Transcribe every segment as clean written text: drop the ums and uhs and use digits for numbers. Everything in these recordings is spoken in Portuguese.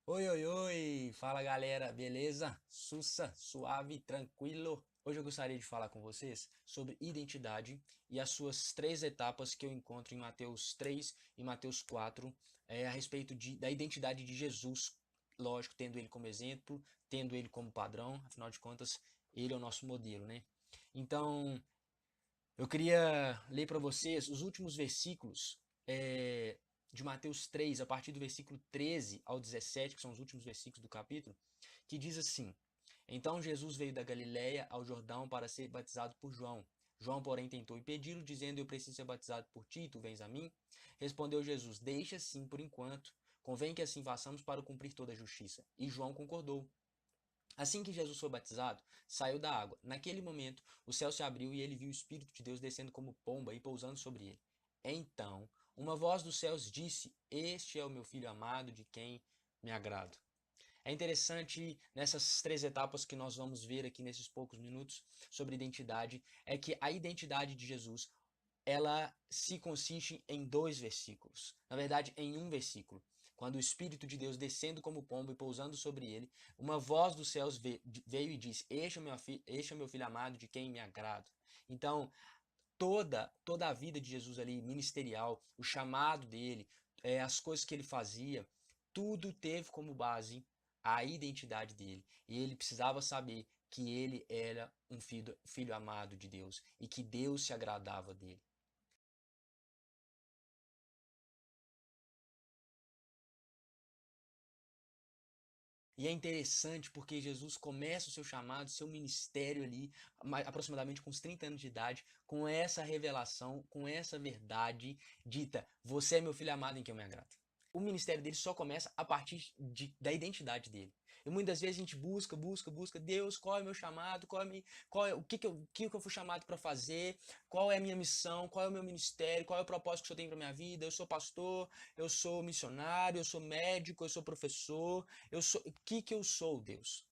Oi, oi, oi! Fala galera, beleza? Sussa, suave, tranquilo? Hoje eu gostaria de falar com vocês sobre identidade e as suas três etapas que eu encontro em Mateus 3 e Mateus 4, a respeito da identidade de Jesus, lógico, tendo ele como exemplo, tendo ele como padrão, afinal de contas, ele é o nosso modelo, né? Então, eu queria ler para vocês os últimos versículos de Mateus 3, a partir do versículo 13 ao 17, que são os últimos versículos do capítulo, que diz assim: Então Jesus veio da Galiléia ao Jordão para ser batizado por João. João, porém, tentou impedi-lo, dizendo: Eu preciso ser batizado por ti, e tu vens a mim? Respondeu Jesus: Deixa assim por enquanto. Convém que assim façamos para cumprir toda a justiça. E João concordou. Assim que Jesus foi batizado, saiu da água. Naquele momento, o céu se abriu e ele viu o Espírito de Deus descendo como pomba e pousando sobre ele. Então, uma voz dos céus disse: Este é o meu filho amado, de quem me agrado. É interessante nessas três etapas que nós vamos ver aqui nesses poucos minutos sobre identidade, é que a identidade de Jesus ela se consiste em dois versículos. Na verdade, em um versículo. Quando o Espírito de Deus descendo como pombo e pousando sobre ele, uma voz dos céus veio e disse: Este é o meu filho amado, de quem me agrado. Então, toda a vida de Jesus ali, ministerial, o chamado dele, as coisas que ele fazia, tudo teve como base a identidade dele. E ele precisava saber que ele era um filho amado de Deus e que Deus se agradava dele. E é interessante porque Jesus começa o seu chamado, seu ministério ali, aproximadamente com uns 30 anos de idade, com essa revelação, com essa verdade dita: Você é meu filho amado em quem eu me agrado. O ministério dele só começa a partir da identidade dele. E muitas vezes a gente busca, Deus, qual é o meu chamado, qual é o que eu fui chamado para fazer, qual é a minha missão, qual é o meu ministério, qual é o propósito que o Senhor tem para minha vida. Eu sou pastor, eu sou missionário, eu sou médico, eu sou professor, o que eu sou, Deus?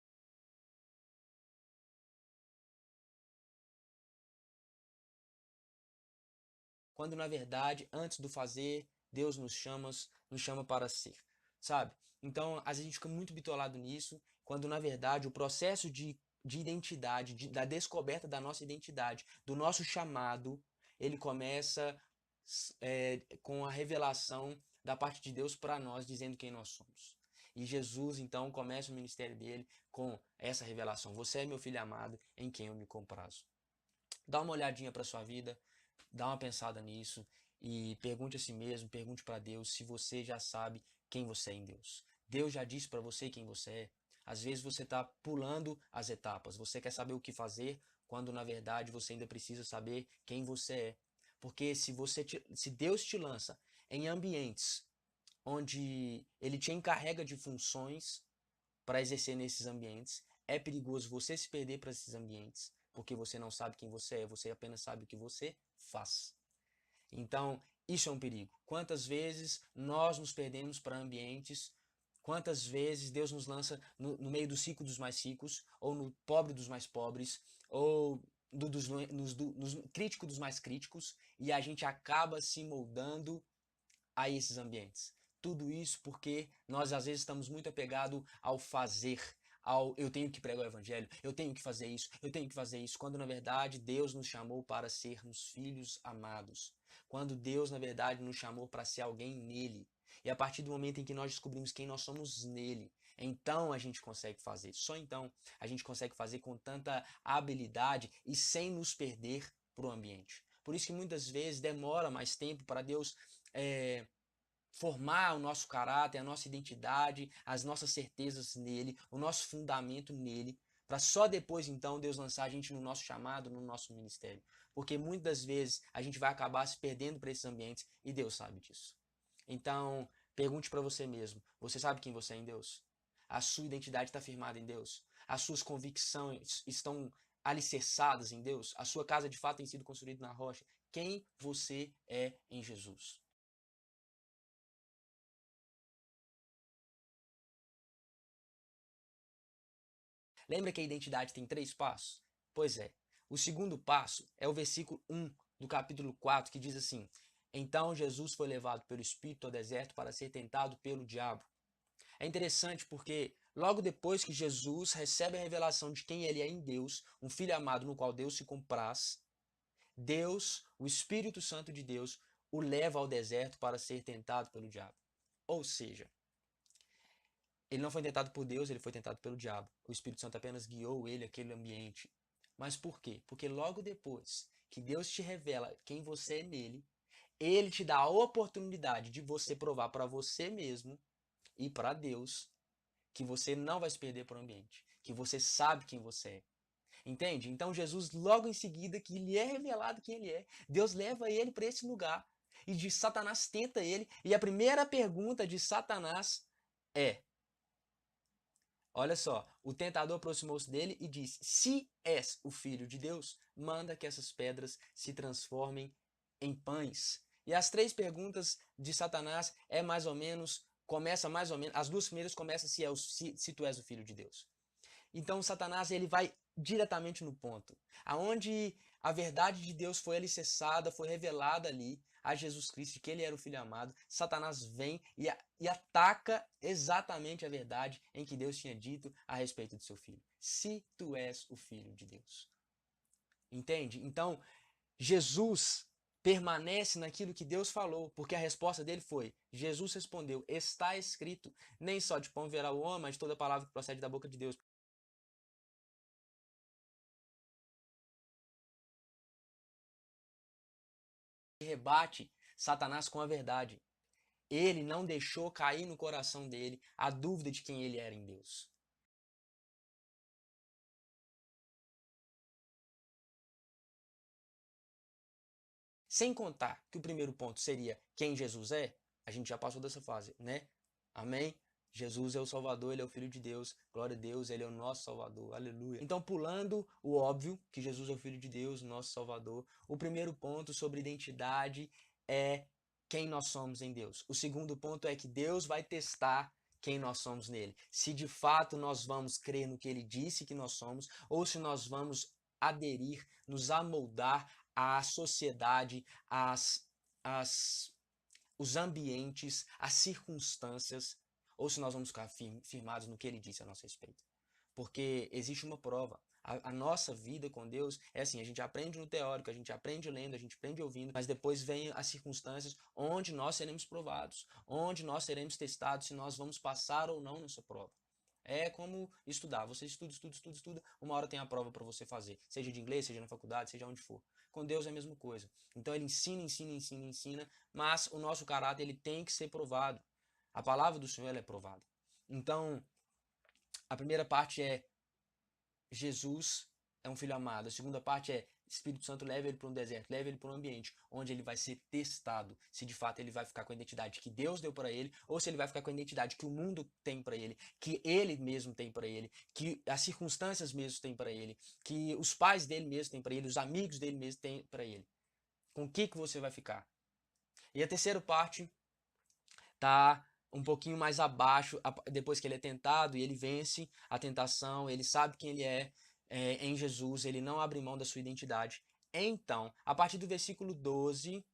Quando na verdade, antes do fazer, Deus nos chama para ser, sabe? Então, às vezes a gente fica muito bitolado nisso, quando na verdade o processo de identidade, da descoberta da nossa identidade, do nosso chamado, ele começa com a revelação da parte de Deus para nós, dizendo quem nós somos. E Jesus então começa o ministério dele com essa revelação: Você é meu filho amado, em quem eu me comprazo. Dá uma olhadinha para sua vida, dá uma pensada nisso e pergunte a si mesmo, pergunte para Deus se você já sabe quem você é em Deus. Deus já disse para você quem você é. Às vezes você está pulando as etapas, você quer saber o que fazer, quando na verdade você ainda precisa saber quem você é. Porque se Deus te lança em ambientes onde Ele te encarrega de funções para exercer nesses ambientes, é perigoso você se perder para esses ambientes, porque você não sabe quem você é, você apenas sabe o que você faz. Então, isso é um perigo. Quantas vezes nós nos perdemos para ambientes, quantas vezes Deus nos lança no meio do rico dos mais ricos, ou no pobre dos mais pobres, ou nos críticos dos mais críticos, e a gente acaba se moldando a esses ambientes. Tudo isso porque nós às vezes estamos muito apegados ao fazer, ao eu tenho que pregar o evangelho, eu tenho que fazer isso, eu tenho que fazer isso, quando na verdade Deus nos chamou para sermos filhos amados. Quando Deus na verdade nos chamou para ser alguém nele. E a partir do momento em que nós descobrimos quem nós somos nele, então a gente consegue fazer. Só então a gente consegue fazer com tanta habilidade e sem nos perder para o ambiente. Por isso que muitas vezes demora mais tempo para Deus é, formar o nosso caráter, a nossa identidade, as nossas certezas nele, o nosso fundamento nele, para só depois então Deus lançar a gente no nosso chamado, no nosso ministério. Porque muitas vezes a gente vai acabar se perdendo para esses ambientes e Deus sabe disso. Então, pergunte para você mesmo: você sabe quem você é em Deus? A sua identidade está firmada em Deus? As suas convicções estão alicerçadas em Deus? A sua casa de fato tem sido construída na rocha? Quem você é em Jesus? Lembra que a identidade tem três passos? Pois é. O segundo passo é o versículo 1 do capítulo 4, que diz assim: Então Jesus foi levado pelo Espírito ao deserto para ser tentado pelo diabo. É interessante porque logo depois que Jesus recebe a revelação de quem ele é em Deus, um filho amado no qual Deus se compraz, Deus, o Espírito Santo de Deus, o leva ao deserto para ser tentado pelo diabo. Ou seja, ele não foi tentado por Deus, ele foi tentado pelo diabo. O Espírito Santo apenas guiou ele àquele ambiente. Mas por quê? Porque logo depois que Deus te revela quem você é nele, ele te dá a oportunidade de você provar para você mesmo e para Deus que você não vai se perder para o ambiente, que você sabe quem você é. Entende? Então Jesus, logo em seguida que lhe é revelado quem ele é, Deus leva ele para esse lugar e de Satanás tenta ele. E a primeira pergunta de Satanás é: olha só, o tentador aproximou-se dele e disse: se és o filho de Deus, manda que essas pedras se transformem em pães. E as três perguntas de Satanás começa mais ou menos, as duas primeiras começam se tu és o filho de Deus. Então Satanás ele vai diretamente no ponto, aonde a verdade de Deus foi alicerçada, foi revelada ali a Jesus Cristo, de que ele era o Filho amado. Satanás vem e ataca exatamente a verdade em que Deus tinha dito a respeito de seu Filho. Se tu és o Filho de Deus. Entende? Então, Jesus permanece naquilo que Deus falou, porque a resposta dele foi: Jesus respondeu, está escrito, nem só de pão viverá o homem, mas de toda palavra que procede da boca de Deus. Rebate Satanás com a verdade. Ele não deixou cair no coração dele a dúvida de quem ele era em Deus. Sem contar que o primeiro ponto seria quem Jesus é, a gente já passou dessa fase, né? Amém? Jesus é o Salvador, ele é o Filho de Deus, glória a Deus, ele é o nosso Salvador, aleluia. Então, pulando o óbvio, que Jesus é o Filho de Deus, nosso Salvador, o primeiro ponto sobre identidade é quem nós somos em Deus. O segundo ponto é que Deus vai testar quem nós somos nele. Se de fato nós vamos crer no que ele disse que nós somos, ou se nós vamos aderir, nos amoldar à sociedade, às os ambientes, as circunstâncias, ou se nós vamos ficar firmados no que ele disse a nosso respeito. Porque existe uma prova. A nossa vida com Deus é assim, a gente aprende no teórico, a gente aprende lendo, a gente aprende ouvindo, mas depois vem as circunstâncias onde nós seremos provados, onde nós seremos testados se nós vamos passar ou não nessa prova. É como estudar. Você estuda. Uma hora tem a prova para você fazer. Seja de inglês, seja na faculdade, seja onde for. Com Deus é a mesma coisa. Então ele ensina, mas o nosso caráter ele tem que ser provado. A palavra do Senhor ela é provada. Então, a primeira parte é Jesus é um filho amado. A segunda parte é Espírito Santo leva ele para um deserto, leva ele para um ambiente onde ele vai ser testado, se de fato ele vai ficar com a identidade que Deus deu para ele, ou se ele vai ficar com a identidade que o mundo tem para ele, que ele mesmo tem para ele, que as circunstâncias mesmo têm para ele, que os pais dele mesmo têm para ele, os amigos dele mesmo têm para ele. Com o que você vai ficar? E a terceira parte tá um pouquinho mais abaixo, depois que ele é tentado e ele vence a tentação, ele sabe quem ele é em Jesus, ele não abre mão da sua identidade. Então, a partir do versículo 12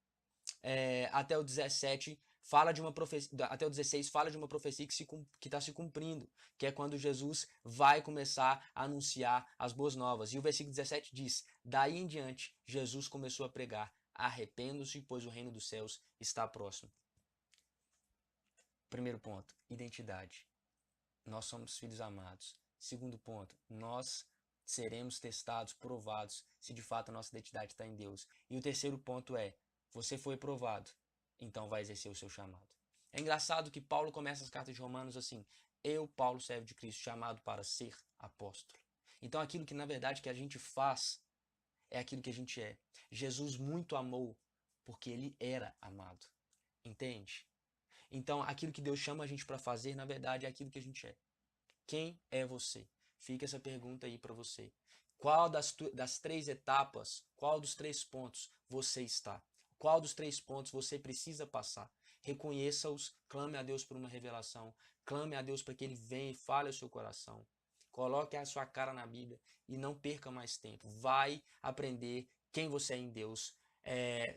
até o 17, fala de uma profecia, até o 16 fala de uma profecia que está se cumprindo, que é quando Jesus vai começar a anunciar as boas novas. E o versículo 17 diz: daí em diante, Jesus começou a pregar: arrependam-se, pois o reino dos céus está próximo. Primeiro ponto, identidade. Nós somos filhos amados. Segundo ponto, nós seremos testados, provados, se de fato a nossa identidade está em Deus. E o terceiro ponto é, você foi provado, então vai exercer o seu chamado. É engraçado que Paulo começa as cartas de Romanos assim: eu, Paulo, servo de Cristo, chamado para ser apóstolo. Então aquilo que na verdade que a gente faz é aquilo que a gente é. Jesus muito amou porque ele era amado. Entende? Então, aquilo que Deus chama a gente para fazer, na verdade, é aquilo que a gente é. Quem é você? Fica essa pergunta aí para você. Qual das três etapas, qual dos três pontos você está? Qual dos três pontos você precisa passar? Reconheça-os, clame a Deus por uma revelação, clame a Deus para que Ele venha e fale ao seu coração. Coloque a sua cara na Bíblia e não perca mais tempo. Vai aprender quem você é em Deus.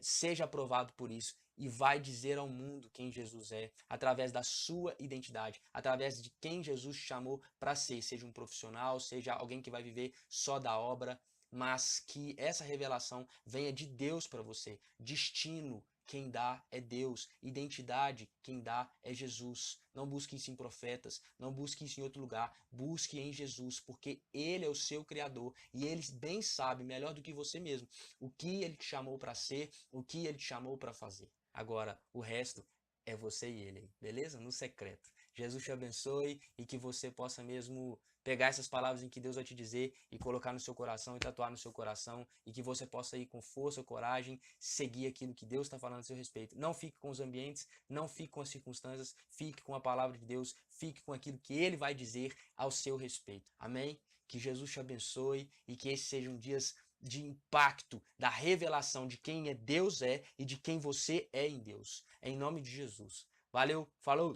Seja aprovado por isso e vai dizer ao mundo quem Jesus é, através da sua identidade, através de quem Jesus te chamou para ser, seja um profissional, seja alguém que vai viver só da obra, mas que essa revelação venha de Deus para você. Destino, quem dá é Deus. Identidade, quem dá é Jesus. Não busque isso em profetas, não busque isso em outro lugar. Busque em Jesus, porque Ele é o seu Criador e Ele bem sabe, melhor do que você mesmo, o que Ele te chamou para ser, o que Ele te chamou para fazer. Agora, o resto é você e Ele, beleza? No secreto. Jesus te abençoe e que você possa mesmo pegar essas palavras em que Deus vai te dizer e colocar no seu coração e tatuar no seu coração e que você possa ir com força, coragem, seguir aquilo que Deus está falando a seu respeito. Não fique com os ambientes, não fique com as circunstâncias, fique com a palavra de Deus, fique com aquilo que Ele vai dizer ao seu respeito. Amém? Que Jesus te abençoe e que esses sejam dias de impacto, da revelação de quem Deus é e de quem você é em Deus. Em nome de Jesus. Valeu, falou!